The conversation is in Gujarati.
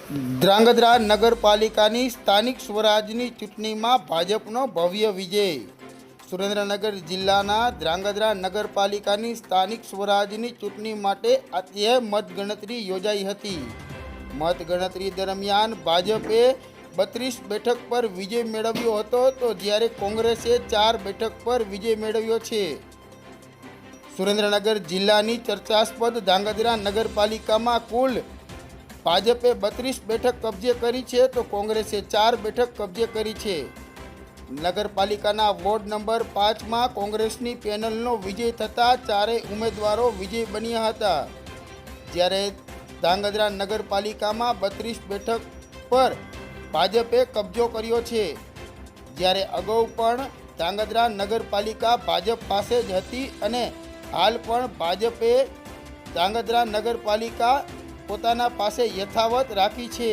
ધ્રાંગધ્રા નગરપાલિકાની સ્થાનિક સ્વરાજની ચૂંટણીમાં ભાજપનો ભવ્ય વિજય। સુરેન્દ્રનગર જિલ્લાના ધ્રાંગધ્રા નગરપાલિકાની સ્થાનિક સ્વરાજની ચૂંટણી માટે આજે મતગણતરી યોજાઈ હતી। મતગણતરી દરમિયાન ભાજપે 32 બેઠક પર વિજય મેળવ્યો હતો, તો જ્યારે કોંગ્રેસે 4 બેઠક પર વિજય મેળવ્યો છે। સુરેન્દ્રનગર જિલ્લાની ચર્ચાસ્પદ ધ્રાંગધ્રા નગરપાલિકામાં કુલ ભાજપે 32 બેઠક કબજે કરી છે, તો કોંગ્રેસે 4 બેઠક કબજે કરી છે। નગરપાલિકાના વોર્ડ નંબર 5માં કોંગ્રેસની પેનલનો વિજય થતાં ચારેય ઉમેદવારો વિજય બન્યા હતા। જ્યારે ધ્રાંગધ્રા નગરપાલિકામાં 32 બેઠક પર ભાજપે કબજો કર્યો છે। જ્યારે અગાઉ પણ ધ્રાંગધ્રા નગરપાલિકા ભાજપ પાસે જ હતી અને હાલ પણ ભાજપે ધ્રાંગધ્રા નગરપાલિકા પોતાના પાસે યથાવત રાખી છે।